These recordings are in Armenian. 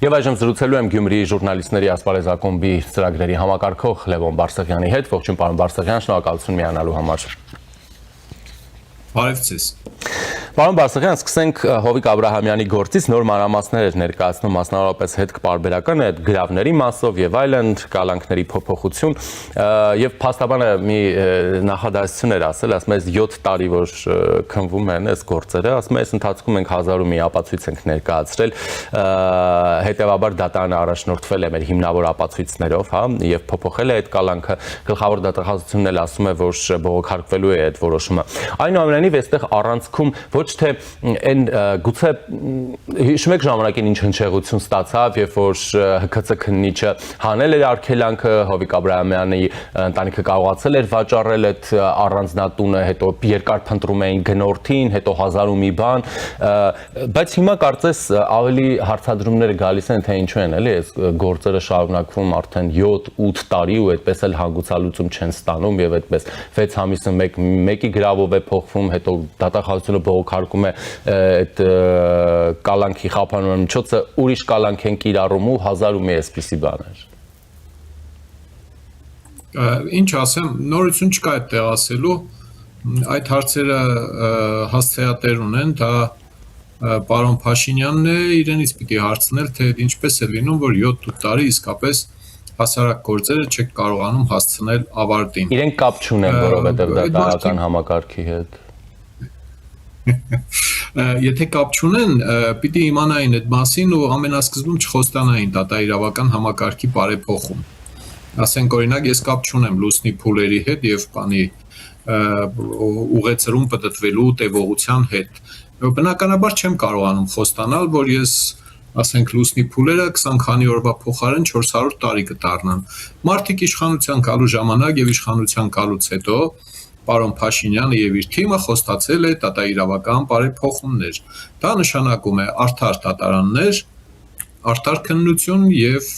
Եվ այժմ զրուցելու եմ Գյումրիի ժուրնալիստների ասպարեզ ակումբի ծրագրերի համակարգող Լևոն Բարսեղյանի հետ։ Ողջույն պարոն Բարսեղյան, շնորհակալություն միանալու համար։ Բարև ձեզ։ Պարոն Բարսեղյան, սկսենք Հովիկ Աբրահամյանի գործից, նոր մանրամասներ էր ներկայացնում մասնավորապես հետքպարբերական այդ գրավների մասով եւ այլն, կալանքների փոփոխություն եւ փաստաբանը մի նախադասություն էր ասել, ասում է 7 տարի որ քնվում են այս գործերը, ասում է այս ընթացքում մենք 1000-ը ապացույց ենք ներկայացրել, հետեւաբար դատարանը առաջնորդվել է մեր հիմնավոր ապացույցներով, հա, եւ փոփոխել է այդ կալանքը, գլխավոր դատախազությունն էլ ասում է, որ բողոքարկվելու է այդ որոշումը։ Այնուամենայնիվ այստեղ առանցքում ոչ թե այն գուցե հիշում եք ժամանակին ինչ հնչեղություն ստացավ, երբ որ ՀՔՑ քննիչը հանել էր արգելանքը, Հովիկ Աբրահամյանի ընտանիքը կարողացել էր վաճառել այդ առանձնատունը, հետո երկար փնտրում էին գնորդին, հետո 1000 ու մի բան, բայց հիմա կարծես ավելի հարցադրումները գալիս են, թե ինչու են, էլի, այս գործերը շարունակվում արդեն 7-8 տարի ու այդպես էլ հանգուցալուծում չեն ստանում եւ այդպես 6 ամիսը մեկի գրավով է փոխվում, հետո դատախազությունը բողոքարկում է այդ կալանքի խափանման միջոցը, ուրիշ կալանք են կիրառում ու 1000 ու մի այսպիսի բաներ։ Ինչ ասեմ, նորություն չկա այդտեղ ասելու, այդ հարցերը հասցեատեր ունեն, դա պարոն Փաշինյանն է, իրենից պիտի հարցնել, թե ինչպես է լինում, որ 7 տարի իսկապես հասարակ գործերը չեք կարողանում հասցնել ավարտին։ Իրենք կապ չունեն, որովհետև դա տարական համակարգի հետ։ Եթե կապ չունեն, պիտի իմանային այդ մասին ու ամենասկզբում չխոստանային դատաիրավական համակարգի բարեփոխում։ Ասենք օրինակ, ես կապ չունեմ լուսնի փուլերի հետ եւ բանի ուղեցրում պատտվելու տևողության հետ։ Բնականաբար չեմ կարողանում խոստանալ, որ ես ասենք լուսնի փուլերը 20 քանի օրվա փոխարեն 400 տարի կդառնան։ Մարդիկ իշխանության գալու ժամանակ եւ իշխանության գալուց հետո պարոն Փաշինյանը եւ իր թիմը խոստացել է դատաիրավական բարեփոխումներ։ Դա նշանակում է արդար դատարաններ, արդար քննություն եւ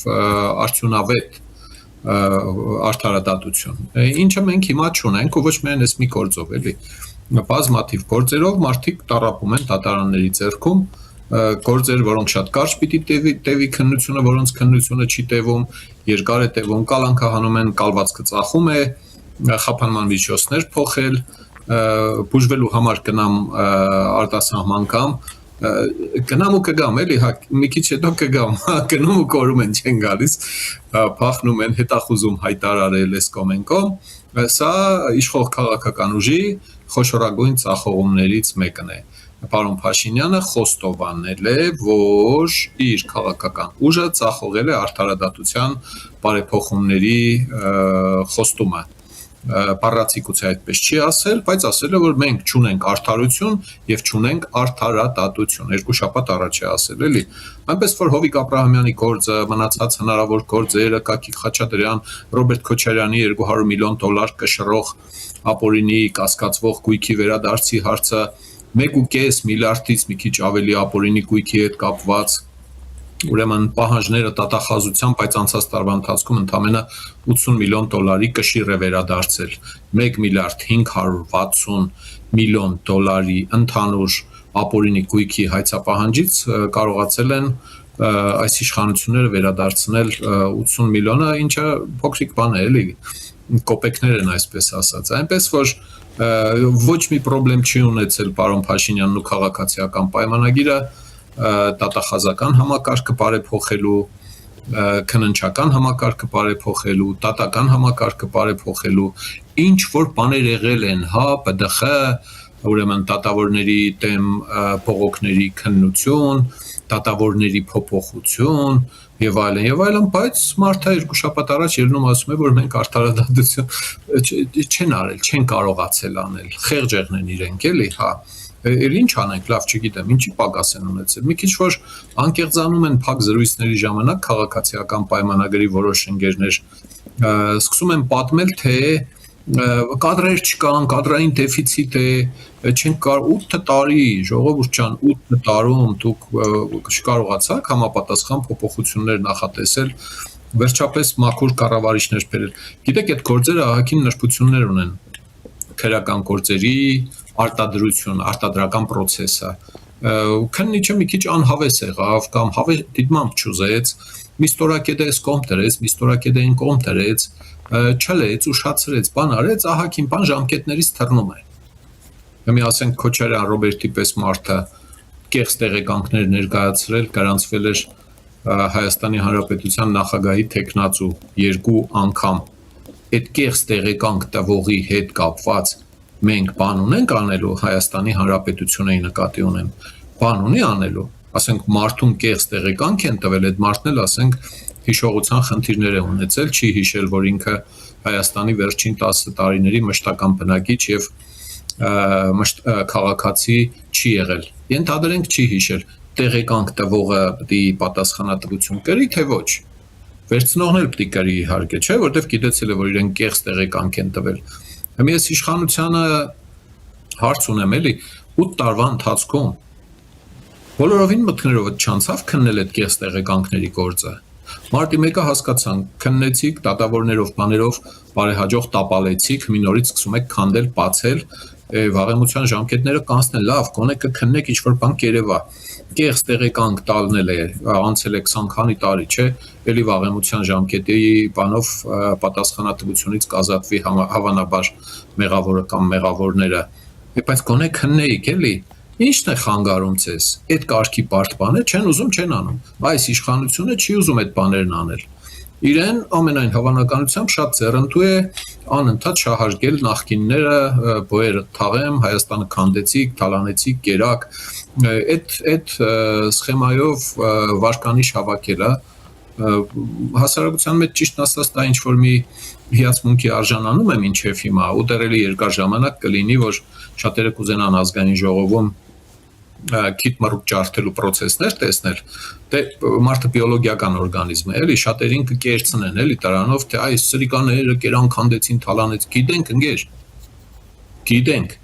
արդյունավետ արդարադատություն։ Ինչը մենք հիմա չունենք ու ոչ միայն այս մի գործով, էլի։ Բազմաթիվ գործերով մարդիկ տառապում են դատարանների ձեռքում, գործեր, որոնք շատ կարճ պիտի տևի քննությունը, որոնց քննությունը չի տևում, երկար է տևում, կալանքահանում են, կալվածքը ծախում է, խափանման միջոցներ փոխել, բուժվելու համար գնամ արտասահման կամ գնամ ու կգամ, էլի, հա, մի քիչ հետո կգամ, գնում ու կորում են չեն գալիս, փախնում են, հետախուզում հայտարարել էս կոմենկոմ, սա իշխող քաղաքական ուժի խոշորագույն ծախողումներից մեկն է։ Պարոն Փաշինյանը խոստովանել է, որ իր քաղաքական ուժը ծախողել է արդարադատության բարեփոխումների խոստումը։ Բառացիկուցը այդպես չի ասել, բայց ասել է, որ մենք չունենք արդարություն եւ չունենք արդարադատություն։ Երկու շաբաթ առաջ է ասել, էլի։ Այնպես որ Հովիկ Աբրահամյանի գործը, մնացած հնարավոր գործերը, Կակիկ Խաչատրյան, Ռոբերտ Քոչարյանի $200 միլիոն կշռող ապօրինի կասկածվող գույքի վերադարձի հարցը 1.5 միլիարդից մի քիչ ավելի ապօրինի գույքի հետ կապված ուրեմն պահանջները դատախազության, բայց անցած տարվա ընթացքում ընդամենը $80 միլիոն կշիռ է վերադարձել 1 միլիարդ 560 միլիոն դոլարի ընդհանուր ապօրինի գույքի հայցապահանջից կարողացել են այս իշխանությունները վերադարձնել 80 միլիոնը, ինչը փոքրիկ բան է, էլի, կոպեկներ են այսպես ասած, այնպես որ ոչ մի խնդրեմ չի ունեցել պարոն Փաշինյանն ու քաղաքացիական պայմանագիրը դատախազական համակարգը բարեփոխելու, քննչական համակարգը բարեփոխելու, դատական համակարգը բարեփոխելու, ինչ որ բաներ եղել են, հա, ՊԴԽ, ուրեմն դատավորների դեմ բողոքների քննություն, դատավորների փոփոխություն եւ այլն, բայց մարդը երկու շաբաթ առաջ ելնում ասում է, որ մենք արդարադատություն չեն արել, չեն կարողացել անել, խեղճեղն են իրենք, էլի, հա։ Էլ ինչ անենք, լավ չգիտեմ, ինչի պակաս են ունեցել։ Մի քիչ որ անկեղծանում են փակ զրույցների ժամանակ քաղաքացիական պայմանագրի որոշ ընկերներ սկսում են պատմել, թե կադրեր չկան, կադրային դեֆիցիտ է, չենք կարող 8 տարի, ժողովուրդ ջան, 8 տարում դուք չկարողացաք համապատասխան փոփոխություններ նախատեսել, վերջապես մաքուր կառավարիչներ բերել։ Գիտեք, այդ գործերը ահագին նրբություններ ունեն քրեական գործերի արտադրություն, արտադրական process-ը, քննիչը մի քիչ անհավես եղավ կամ դիտմամբ չուզեց, մի ստորակետ էս կողմ դրեց, մի ստորակետ այն կողմ դրեց, չլեց, ուշացրեց, բան արեց, ահագին բան ժամկետներից թռնում է։ Մի ասենք Քոչարյան Ռոբերտի պես մարդը կեղծ տեղեկանքներ ներկայացրել, գրանցվել էր Հայաստանի Հանրապետության նախագահի տեխնացու 2 անգամ այդ կեղծ տեղեկանք տվողի հետ կապված մենք բան ունենք անելու Հայաստանի Հանրապետությունի նկատի ունեմ բան ունի անելու ասենք մարդուն կեղծ տեղեկանք են տվել այդ մարդն էլ ասենք հիշողության խնդիրներ է ունեցել չի հիշել որ ինքը Հայաստանի վերջին 10 տարիների մշտական բնակիչ եւ քաղաքացի չի եղել ենթադրենք չի հիշել տեղեկանք տվողը պետք է պատասխանատվություն կրի թե ոչ վերցնողն էլ պետք է կրի իհարկե չէ որտեվ գիտեցել է որ իրեն կեղծ տեղեկանք են տվել հիմա ես իշխանությանը հարց ունեմ էլի 8 տարվա ընթացքում բոլորովին մտքներով չանցավ քննել այդ կեղծ տեղեկանքների գործը Մարտի 1-ը հասկացան քննեցիք դատավորներով բաներով բարեհաջող տապալեցիք մի նորից սկսում եք քանդել բացել վաղեմության ժամկետները կանցնել լավ գոնե կքննեք ինչ որ բան կերևա կեղծ տեղեկանք տալնել է անցել է 20 քանի տարի չէ էլի վաղեմության ժամկետի բանով պատասխանատվությունից կազատվի հավանաբար մեղավորը կամ մեղավորները բայց գոնե քննեիք էլի Ինչն է խանգարում ցես այդ կարգի բարդ բանը չեն ուզում չեն անում այս իշխանությունը չի ուզում այդ բաներն անել իրեն ամենայն հավանականությամբ շատ ձեռնտու է անընդհատ շահարկել նախկինները բոյերը թաղեմ Հայաստանը քանդեցիք թալանեցիք կերակ այդ սխեմայով վարկանիշ հավաքելա հասարակության մեջ ճիշտ ասած դա ինչ որ մի հիացմունքի արժանանում է մինչև հիմա ու դեռելի երկար ժամանակ կլինի որ շատերը կուզենան ազգային ժողովում քիթ մռուկ ջարդելու process-ներ տեսնել, դե մարդը բիոլոգիական օրգանիզմ է, էլի շատերին կկերծնեն, էլի դրանով թե այս սրիկաները կերան քանդեցին, թալանեց, գիտենք ընկեր։ Գիտենք։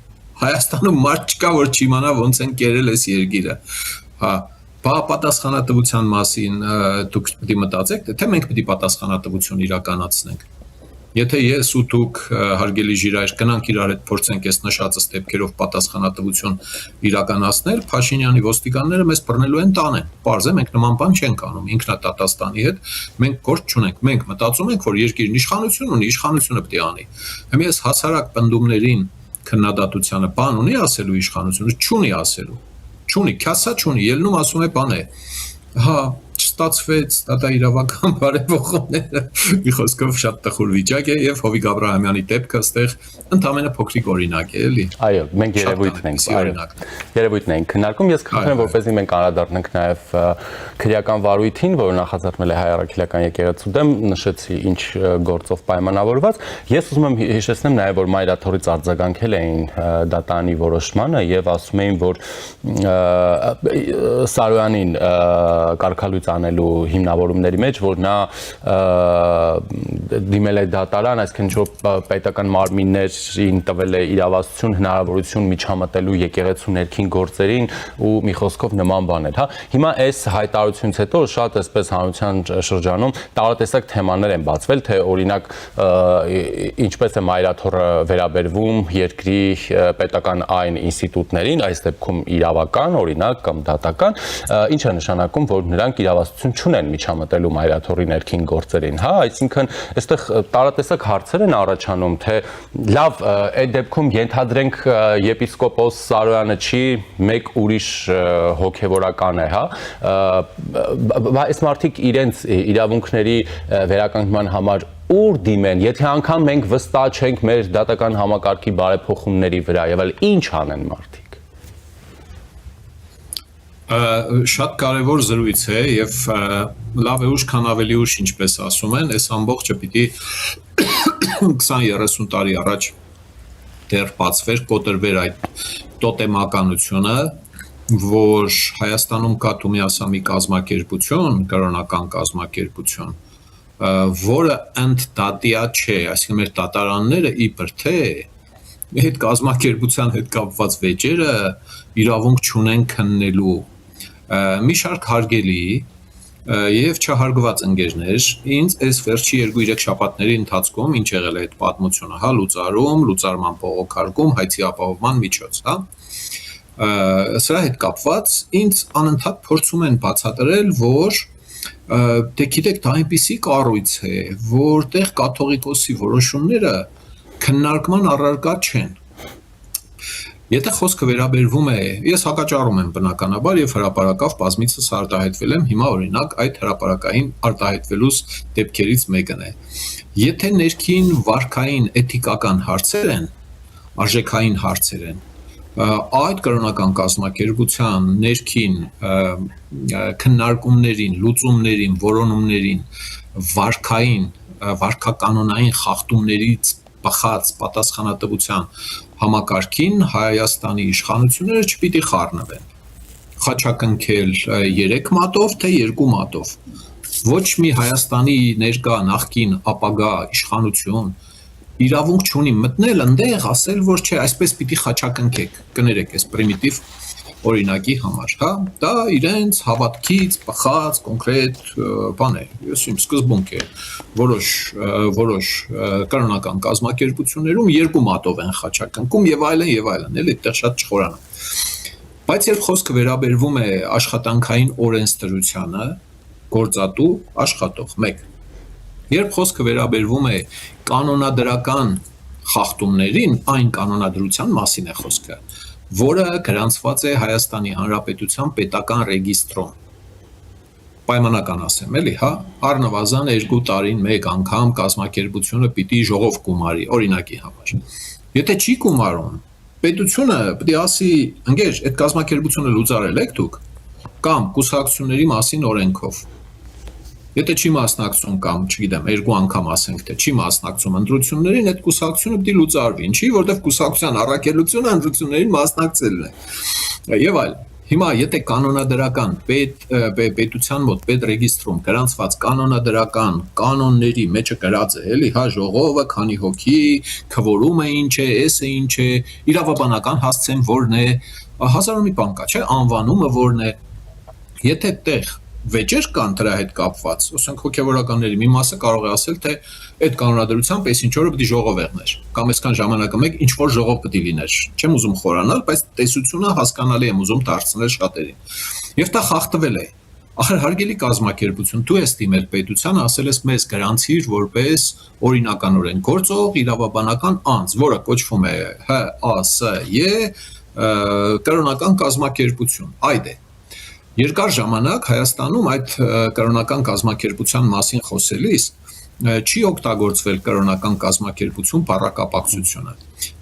Հայաստանում մարդ չկա, որ չիմանա ոնց են կերել այս երկիրը։ Հա, բա պատասխանատվության մասին դուք պետք է մտածեք, թե մենք պետք է պատասխանատվություն իրականացնենք։ Եթե ես ու դուք հարգելի ժիրայր գնանք իրար հետ փորձենք այս նշածը ստեպքերով պատասխանատվություն իրականացնել, Փաշինյանի ոստիկանները մեզ բռնելու են տանեն։ Պարզ է, մենք նման բան չենք անում ինքնատատաստանի հետ, մենք գործ չունենք, մենք մտածում ենք, որ երկիրն իշխանություն ունի, իշխանությունը պետք է անի։ Հիմա ես հասարակ պնդումներին քննադատությանը բան ունի ասելու իշխանությունը, չունի ասելու։ Չունի, քյասա չունի, ելնում ասում է բան է։ Հա ստացվեց դա իրավական բարեփոխումները մի խոսքով շատ տխուր վիճակ է եւ Հովիկ Աբրահամյանի դեպքը այստեղ ընդամենը փոքրիկ օրինակ է էլի այո մենք երևույթն ենք երևույթն ենք քննարկում ես կխնդրեմ որպեսզի մենք անդրադառնանք նաեւ քրեական վարույթին որը նախաձեռնել է հայ առաքելական եկեղեցու դեմ նշեցի ինչ գործով պայմանավորված ես ուզում եմ հիշեցնեմ նաեւ որ մայրաթորից արձագանքել էին դատանի որոշմանը եւ ասում էին որ Սարոյանին կարգալույց անելու հիմնավորումների մեջ, որ նա դիմել է դատարան, այսինքն ինչ-որ պետական մարմիններին տվել է իրավասություն, հնարավորություն միջամտելու եկեղեցու ներքին գործերին ու մի խոսքով նման բաներ, հա։ Հիմա այս հայտարարությունից հետո շատ այսպես հանրության շրջանում տարատեսակ թեմաներ են բացվել, թե օրինակ ինչպես է մայրաթոռը վերաբերվում երկրի պետական այն ինստիտուտներին, այս դեպքում իրավական, օրինակ կամ դատական, ինչ է նշանակում, որ նրանք իրավասություն չունեն միջամտելու մայրաթոռի ներքին գործերին, հա, այսինքն այստեղ տարատեսակ հարցեր են առաջանում, թե լավ, այդ դեպքում ենթադրենք եպիսկոպոս Սարոյանը չի, մեկ ուրիշ հոգևորական է, հա, այս մարդիկ իրենց իրավունքների վերականգնման համար ուր դիմեն, եթե անգամ մենք վստահ չենք մեր դատական համակարգի բարեփոխումների վրա, եւ այլ ինչ անեն մարդիկ Շատ կարևոր զրույց է եւ լավ է ուշ քան ավելի ուշ ինչպես ասում են, այս ամբողջը պիտի 20-30 տարի առաջ դեռ բացվեր, կոտրվեր այդ տոտեմականությունը, որ Հայաստանում կա Թումիասամի կազմակերպություն, կրոնական կազմակերպություն, որը ընդդատիա չէ, այսինքն մեր դատարանները իբր թե այդ կազմակերպության հետ կապված վեճերը իրավունք չունեն քննելու մի շարք հարգելի եւ չհարգված ընկերներ ինձ այս վերջի 2-3 շաբաթների ընթացքում ինչ եղել է այդ պատմությունը, հա, լուծարում, լուծարման բողոքարկում, հայցի ապահովման միջոց, հա։ Սրա հետ կապված ինձ անընդհատ փորձում են բացատրել, որ դե գիտեք, դա այնպիսի կառույց է, որտեղ կաթողիկոսի որոշումները քննարկման առարկա չեն։ Եթե խոսքը վերաբերվում է, ես հակաճառում եմ բնականաբար եւ հրապարակավ բազմիցս արտահայտվել եմ, հիմա օրինակ այդ հրապարակային արտահայտվելուս դեպքերից մեկն է։ Եթե ներքին վարքային էթիկական հարցեր են, արժեքային հարցեր են, այդ կրոնական կազմակերպության ներքին քննարկումներին, լուծումներին, որոնումներին վարքային, վարքականոնային խախտումներից բխած պատասխանատվության համակարգին Հայաստանի իշխանությունները չպիտի խառնվեն։ Խաչակնքել 3 մատով, թե 2 մատով։ Ոչ մի Հայաստանի ներկա նախկին ապագա իշխանություն իրավունք չունի մտնել այնտեղ, ասել, որ չէ, այսպես պիտի խաչակնքեք, կներեք, այս պրիմիտիվ օրինակի համար, հա, դա իրենց հավատքից բխած կոնկրետ բան է, ես իմ սկզբունք է, որոշ կրոնական կազմակերպություններում 2 մատով են խաչակնքում եւ այլն, էլի այդտեղ շատ չխորանա։ Բայց երբ խոսքը վերաբերվում է աշխատանքային օրենսդրությանը, գործատու աշխատող 1, երբ խոսքը վերաբերվում է կանոնադրական խախտումներին, այն կանոնադրության մասին է խոսքը, որը գրանցված է Հայաստանի Հանրապետության պետական ռեգիստրում։ Պայմանական ասեմ, էլի, հա, առնվազն 2 տարին 1 անգամ կազմակերպությունը պիտի ժողով գումարի, օրինակի համար։ Եթե չի գումարում, պետությունը պիտի ասի, ընկեր, այդ կազմակերպությունը լուծարել եք դուք, կամ կուսակցությունների մասին օրենքով։ Եթե չի մասնակցում կամ, չգիտեմ, 2 անգամ ասենք, թե չի մասնակցում ընտրություններին, այդ կուսակցությունը պիտի լուծարվի, ինչի, որտեղ կուսակցության առաքելությունը ընտրություններին մասնակցելն է։ Եվ այլն։ Հիմա եթե կանոնադրական պետության մոտ պետրեգիստրում գրանցված կանոնադրական կանոնների մեջը գրած է, էլի, հա, ժողովը, քանի հոգի, քվորումը ինչ է, էսը ինչ է, իրավաբանական հասցեն որն է, հազար ու մի բան կա, չէ, անվանումը որն է։ Եթե տեղ վեճեր կան դրա հետ կապված, ասենք հոգևորականների մի մասը կարող է ասել, թե այդ կանոնադրությամբ այս ինչ օրը պիտի ժողով եղներ, կամ այսքան ժամանակը մեկ ինչ որ ժողով պիտի լիներ։ Չեմ ուզում խորանալ, բայց տեսությունը հասկանալի եմ ուզում դարձնել շատերին։ Եվ դա խախտվել է։ Ախր հարգելի կազմակերպություն, դու ես դիմել պետությանը, ասել ես մեզ գրանցիր որպես օրինականորեն գործող իրավաբանական անձ, որը կոչվում է ՀԱՍԵ կրոնական կազմակերպություն։ Այդ է։ Երկար ժամանակ Հայաստանում այդ կրոնական կազմակերպության մասին խոսելիս չի օգտագործվել կրոնական կազմակերպություն բառակապակցությունը։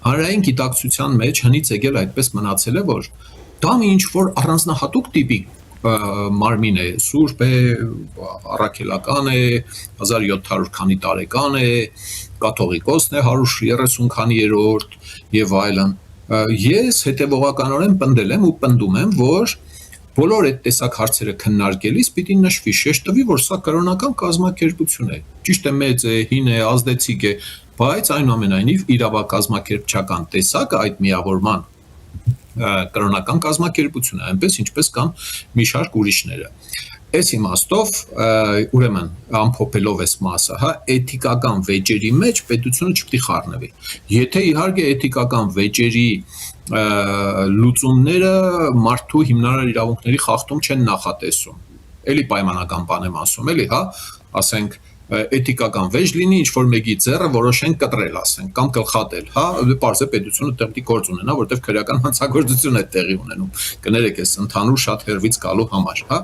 Հանրային գիտակցության մեջ հնից եկել այդպես մնացել է, որ դա մի ինչ որ առանձնահատուկ տիպի մարմին է, սուրբ է, առաքելական է, 1700 քանի տարեկան է, կաթողիկոսն է 130 քանի երրորդ եւ այլն։ Ես հետեւողականորեն պնդել եմ ու պնդում եմ, որ բոլոր այդ տեսակ հարցերը քննարկելիս պիտի նշվի, շեշտվի, որ սա կրոնական կազմակերպություն է։ Ճիշտ է, մեծ է, հին է, ազդեցիկ է, բայց այնուամենայնիվ իրավակազմակերպչական տեսակը այդ միավորման կրոնական կազմակերպություն է, այնպես ինչպես կան մի շարք ուրիշները։ Այս իմաստով, ուրեմն, ամփոփելով այս մասը, հա, էթիկական վեճերի մեջ պետությունը չպետք է խառնվի։ Եթե իհարկե էթիկական վեճերի լուծումները մարդու հիմնարար իրավունքների խախտում չեն նախատեսում։ Էլի պայմանական բան եմ ասում, էլի, հա, ասենք էթիկական վեճ լինի, ինչ որ մեկի ձեռը որոշեն կտրել, ասենք, կամ գլխատել, հա, պարզ է պետությունը տեղի գործ ունենա, որտեղ քրեական հանցագործություն է տեղի ունենում։ Կներեք, այս ընդհանուր շատ հերվից գալու համար, հա։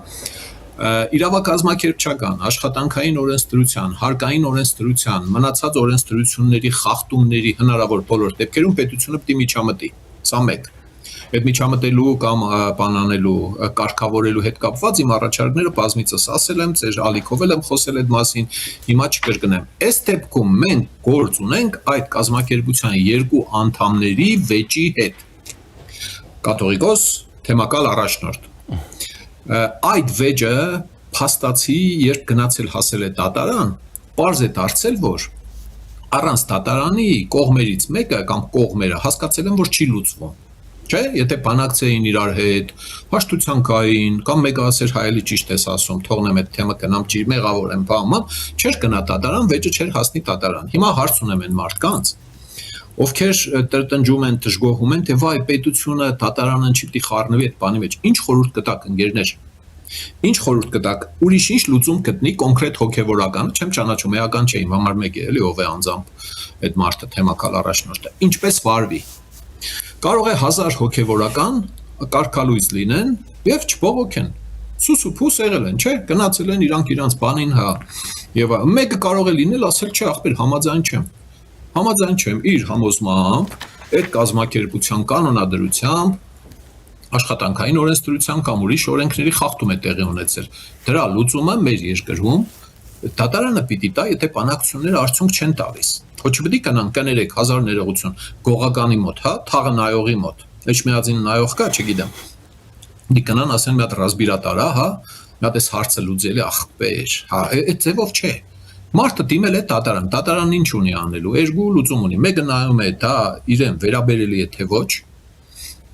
Իրավակազմակերպչական, աշխատանքային օրենսդրության, հարկային օրենսդրության, մնացած օրենսդրությունների խախտումների հնարավոր բոլոր դեպքերում պետությունը պիտի միջամտի։ Սա մեկ։ Այդ միջամտելու կամ բանանելու, կարգավորելու հետ կապված իմ առաջարկները բազմիցս ասել եմ, ձեր ալիքով եմ խոսել այդ մասին, հիմա չկրկնեմ։ Այս դեպքում մենք գործ ունենք այդ կազմակերպության 2 անդամների վեճի հետ։ Կաթողիկոս, թեմակալ առաջնորդ։ Այդ վեճը փաստացի, երբ գնացել հասել է դատարան, պարզ է դարձել, որ առանց դատարանի կողմերից մեկը կամ կողմերը հասկացել են, որ չի լուծվում։ Չէ, եթե բանակցեին իրար հետ, հաշտության կային, կամ մեկը ասեր հայելի ճիշտ ես ասում, թողնեմ այդ թեմը գնամ չի մեղավոր եմ բաման, չէր գնա դատարան, վեճը չէր հասնի դատարան։ Հիմա հարց ունեմ այն մարդկանց, ովքեր տրտնջում են, դժգոհում են, թե վայ պետությունը դատարանը չպիտի խառնվի այդ բանի մեջ։ Ինչ խորհուրդ կտաք ընկերներ։ Ինչ խորհուրդ կտաք, ուրիշ ինչ լուծում գտնի կոնկրետ հոգևորական, չեմ ճանաչում, էական չէ, իմ համար մեկ է, էլի ով է անձամբ այդ մարդը թեմակալ առաջնորդը։ Ինչպես վարվի։ Կարող է 1000 հոգևորական կարգալույծ լինեն եւ չբողոքեն։ Սուս ու փուս եղել են, չէ՞, գնացել են իրանց բանին, հա։ Եվ մեկը կարող է լինել, ասել, չէ, ախպեր, համաձայն չեմ, իր համոզմամբ, այդ կազմակերպության կանոնադրությամբ, աշխատանքային օրենսդրությամբ կամ ուրիշ օրենքների խախտում է տեղի ունեցել։ Դրա լուծումը մեր երկրում դատարանը պիտի տա, եթե բանակցությունները արդյունք չեն տալիս։ Ոչ պիտի կնան կներեք 1000 ներողություն գողականի մոտ, հա, թաղը նայողի մոտ։ Էջմիածին նայող կա, չգիտեմ։ Դի կնան ասեն մի հատ ռասբիրատար, հա, մի հատ էս հարցը լուծելի ախպեր, հա, այդ ձևով չէ։ Մարդը դիմել է դատարանն ինչ ունի անելու, երկու լուծում ունի։ Մեկը նայում է, դա իրեն վերաբերելի է թե ոչ։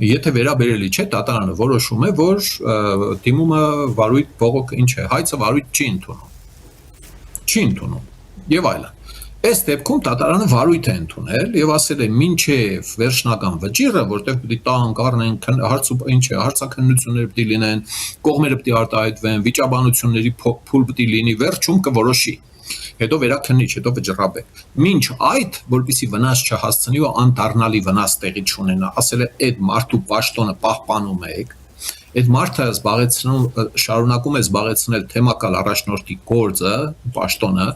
Եթե վերաբերելի չէ, դատարանը որոշում է, որ դիմումը վարույթ բողոք ինչ է, հայցը վարույթ չի ընդունում։ Եվ այլն։ Այս դեպքում դատարանը վարույթ է ընդունել եւ ասել է մինչեւ վերջնական վճիռը, որտեղ պիտի տան կառնեն հարցաքննություններ պիտի լինեն, կողմերը պիտի արտահայտվեն, վիճաբանությունների փուլ պիտի լինի, վերջում կորոշի։ Հետո վերաքննիչ, հետո վճռաբեկ։ Մինչ այդ, որպեսզի վնաս չհասցնի ու անդառնալի վնաս տեղի չունենա, ասել է այդ մարդու պաշտոնը պահպանում եք, այդ մարդը շարունակում է զբաղեցնել թեմակալ առաջնորդի գործը, պաշտոնը,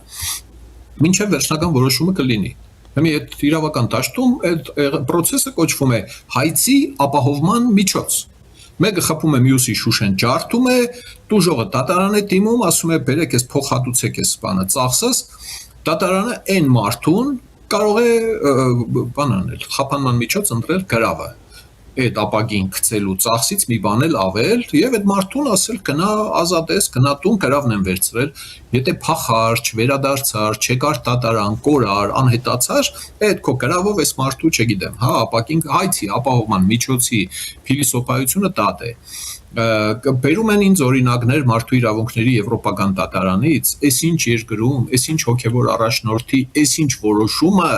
մինչև վերջնական որոշումը կլինի։ Հիմա այդ իրավական դաշտում այդ process-ը կոչվում է հայցի ապահովման միջոց։ Մեկը խփում է մյուսի շուշեն ջարդում է, տուժողը դատարան է դիմում, ասում է բերեք ես փոխհատուցեք ես բանը ծախսս, դատարանը այն մարդուն կարող է բան անել, խափանման միջոց ընտրել գրավը։ Այդ ապագին գցելու ծախսից մի բան էլ ավել եւ այդ մարդուն ասել գնա ազատես, գնա տուն, գրավն են վերցրել։ Եթե փախար, չվերադարձար, չեկար դատարան, կորար, անհետացար, այդ քո գրավով էս մարդու, չգիտեմ, հա, ապագին հայցի ապահովման միջոցի փիլիսոփայությունը դա է։ Բերում են ինձ օրինակներ մարդու իրավունքների եվրոպական դատարանից, այս ինչ երկրում, այս ինչ հոգևոր առաջնորդի, այս ինչ որոշումը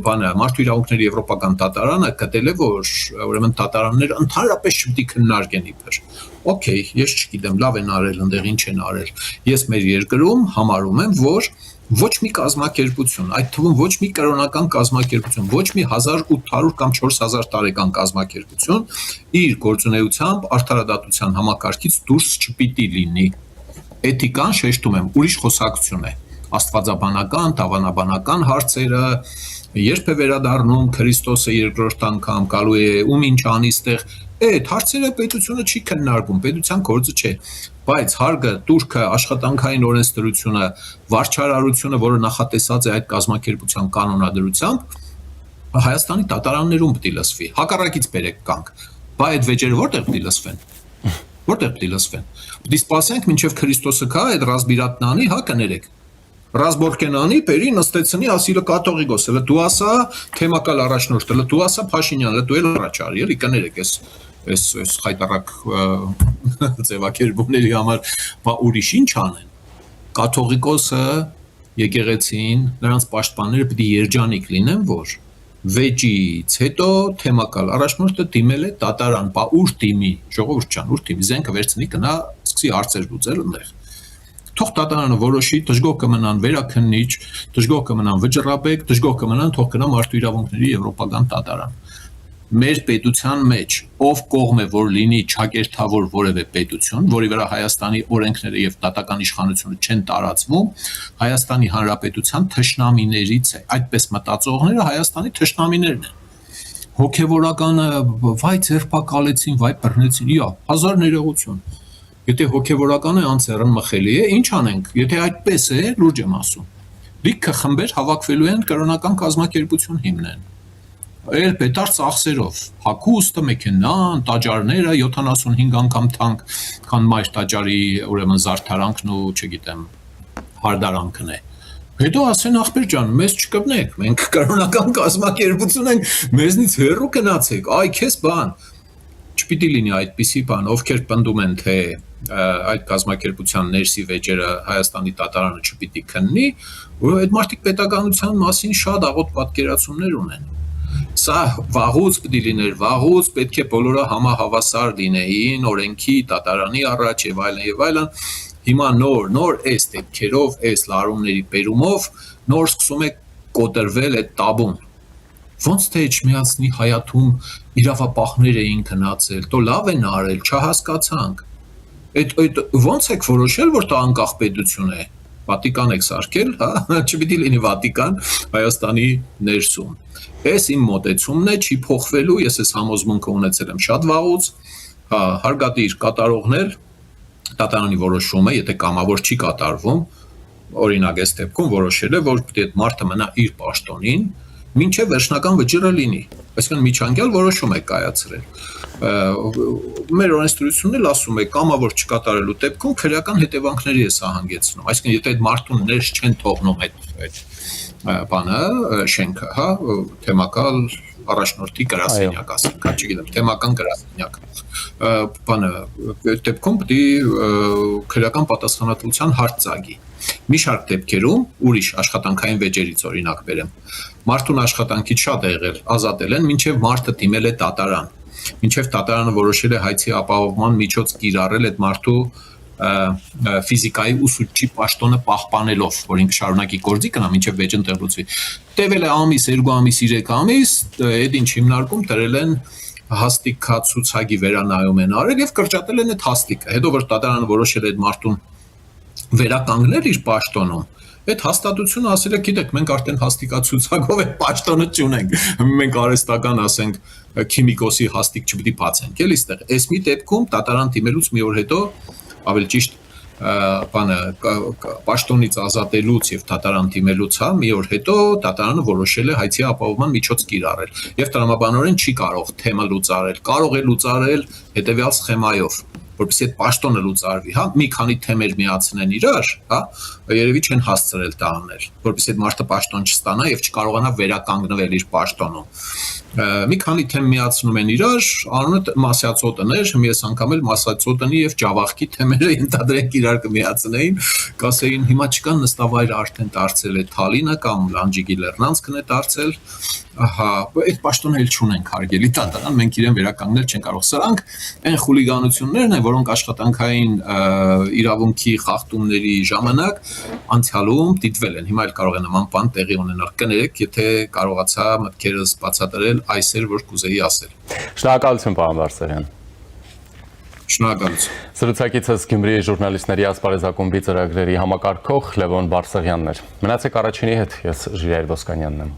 բանը մարդու իրավունքների եվրոպական դատարանը գտել է, որ ուրեմն դատարանները ընդհանրապես չպիտի քննարկեն իբր։ Okay, ես չգիտեմ, լավ են արել, այնտեղ ինչ են արել։ Ես մեր երկրում համարում եմ, որ ոչ մի կազմակերպություն, այդ թվում ոչ մի կրոնական կազմակերպություն, ոչ մի 1800 կամ 4000 տարեկան կազմակերպություն իր գործունեությամբ արդարադատության համակարգից դուրս չպիտի լինի։ Էթիկան շեշտում եմ, ուրիշ խոսակցություն է։ Աստվածաբանական, դավանաբանական հարցերը, երբ է վերադառնում Քրիստոսը երկրորդ անգամ, գալու է ում ինչ անի ստեղ, այդ հարցերը պետությունը չի քննարկում, պետության գործը չէ, բայց հարգը, турքը, աշխատանքային օրենսդրությունը, վարչարարությունը, որը նախատեսած է այդ կազմակերպության կանոնադրությամբ, Հայաստանի դատարաններում պետք է լսվի, հակառակից բերեք կանք, բայց այդ վեճերը որտեղ պետք է լսվեն։ Որտեղ պետք է լսվեն։ Պետք է սպասենք մինչև Քրիստոսը գա, այդ ռասբիրատնանի, հա կներեք։ Ռասբորկենանի բերի նստեցնի ասիլը կաթողիկոս, հələ դու ասա թեմակալ առաջնորդը, հələ դու ասա Փաշինյանը, հələ դու էլ առաջարի, էլի կներեք այս խայտարակ ձևակերպումների համար, բա ուրիշ ինչ անեն։ Կաթողիկոսը, եկեղեցին, նրանց պաշտպանները պետք է երջանիկ լինեն, որ վեճից հետո թեմակալ առաջնորդը դիմել է դատարան, բա ուր դիմի, ժողովուրդ ջան, ուր դիմի, զենքը վերցնի գնա, սկսի հարցեր լուծել այնտեղ։ Թող դատարանը որոշի, դժգոհ կմնան վերաքննիչ, դժգոհ կմնան վճռաբեկ, դժգոհ կմնան թող գնա մարդու իրավունքների եվրոպական դատարան։ Մեր պետության մեջ ով կողմ է որ լինի ճակերտավոր որևէ պետություն, որի վրա Հայաստանի օրենքները եւ դատական իշխանությունը չեն տարածվում, Հայաստանի Հանրապետության թշնամիներից է։ Այդպես մտածողները Հայաստանի թշնամիներն են։ Հոգևորականը վայ ձերբակալեցին, վայ բռնեցին, իա, 1000 ներողություն։ Եթե հոգևորականը անցերն մխելի է, ինչ անենք։ Եթե այդպես է, լուրջ եմ ասում։ Լիքը խմբեր հավաքվելու են կրոնական կազմակերպություն հիմնեն։ Էլ պետար ծախսերով, հագուստը, մեքենան, տաճարները 75 անգամ թանկ, քան մայր տաճարի ուրեմն զարդարանքն ու, չգիտեմ, հարդարանքն է։ Հետո ասեն ախպեր ջան, մեզ չկպնեք, մենք կրոնական կազմակերպություն ենք, մեզնից հեռու գնացեք, այ քեզ բան։ Չպիտի լինի այդպիսի բան, ովքեր պնդում են, թե այդ կազմակերպության ներսի վեճերը Հայաստանի դատարանը չպիտի քննի, որ այդ մարդիկ պետականության մասին շատ աղոտ պատկերացումներ ունեն։ Սա վաղուց պետք է լիներ, վաղուց պետք է բոլորը համահավասար լինեին, օրենքի, դատարանի առաջ եւ այլն եւ այլն։ Հիմա նոր այս դեպքերով, այս լարումների բերումով նոր սկսում է կոտրվել այդ տաբուն։ Ոնց թե չմիացնի Հայաթում իրավապահներ էին գնացել, то լավ են արել, չհասկացանք։ Այդ ոնց եք որոշել, որ դա անկախ պետություն է։ Վատիկան եք սարքել, հա, չպիտի լինի Վատիկան Հայաստանի ներսում։ Այս իմ մոտեցումն է, չի փոխվելու, ես այս համոզմունքը ունեցել եմ շատ վաղուց, հա, հարգադիր կատարողներ, դատարանի որոշումը, եթե կամավոր չի կատարվում, օրինակ այս դեպքում որոշել է, որ պետք է այդ մարդը մնա իր պաշտոնին, մինչև վերջնական վճիռը լինի։ Այսինքն միջանկյալ որոշում է կայացրել։ Մեր օրենսդրությունն էլ ասում է, կամավոր չկատարելու դեպքում քրեական հետևանքների է սա հանգեցնում։ Այսինքն եթե այդ մարդուն ներս չեն թողնում այդ բանը, շենքը, հա, թեմակալ առաջնորդի գրասենյակ, ասենք, չգիտեմ, թեմական գրասենյակ։ Բանը դեպքում պետք է քրեական պատասխանատվության հարց ծագի։ Մի շարք դեպքերում ուրիշ աշխատանքային վեճերից օրինակ բերեմ։ Մարդուն աշխատանքից շատ է եղել, ազատել են, մինչև մարդը դիմել է դատարան։ Մինչև դատարանը որոշել է հայցի ապահովման միջոց կիրառել այդ մարդու ֆիզիկայի ուսուցչի պաշտոնը պահպանելով, որ ինքը շարունակի գործի գնա մինչև վեճն տեղլուծվի։ Տևել է ամիս, 2 ամիս, 3 ամիս, այդ ինչ հիմնարկում դրել են հաստիքացուցակի վերանայում են արել եւ կրճատել են այդ հաստիկը։ Հետո որ դատարանը որոշել է այդ մարդուն վերականգնել իր պաշտոնում, այդ հաստատությունը ասել է, գիտեք, մենք արդեն հաստիկացուցակով այդ պաշտոնը չունենք։ Մենք արհեստական, ասենք, քիմիկոսի հաստիկ չպիտի բացենք, էլի ստեղ։ Այս մի դեպքում դատարան դիմելուց մի օր հետո, ավելի ճիշտ, բանը պաշտոնից ազատելուց եւ դատարան դիմելուց, հա, մի օր հետո դատարանը որոշել է հայցի ապահովման միջոց կիրառել։ Եվ տրամաբանորեն չի կարող թեմը լուծարել, կարող է լուծարել հետեւյալ սխեմայով, որպեսզի այդ պաշտոնը լուծարվի, հա, մի քանի թեմեր միացնեն իրար, հա, երևի չեն հասցրել դա անել, որպեսզի այդ մարդը պաշտոն չստանա եւ չկարողանա վերականգնվել իր պաշտոնում։ Մի քանի թեմ միացնում են իրար, անունը մասյացոտներ, ես անգամ էլ մասյացոտնի եւ ջավախքի թեմերը ընդդրենք իրար կմիացնեին, կասեին հիմա չկան նստավայրը արդեն դարձել է Թալինը կամ Լանջիկի Լեռնանցքն է դարձել, ահա, այդ պաշտոնը էլ չունենք հարգելի դատարան, մենք իրեն վերականգնել չեն կարող։ Սրանք այն խուլիգանություններն են, որոնք աշխատանքային իրավունքի խախտումների ժամանակ անցյալում դիտվել են։ Հիմա էլ կարող է նման բան տեղի ունենալ։ Կներեք, եթե կարողացա մտքերս բացատրել այսեր, որ կուզեի ասել։ Շնորհակալություն, պարոն Բարսեղյան։ Շնորհակալություն։ Սրուցակիցս Գյումրիի ժուրնալիստների ասպարեզակումբի ծրագրերի համակարգող Լևոն Բարսեղյանն էր։ Մնացեք առաջինի հետ, ես Ժիրայր Ոսկանյանն եմ։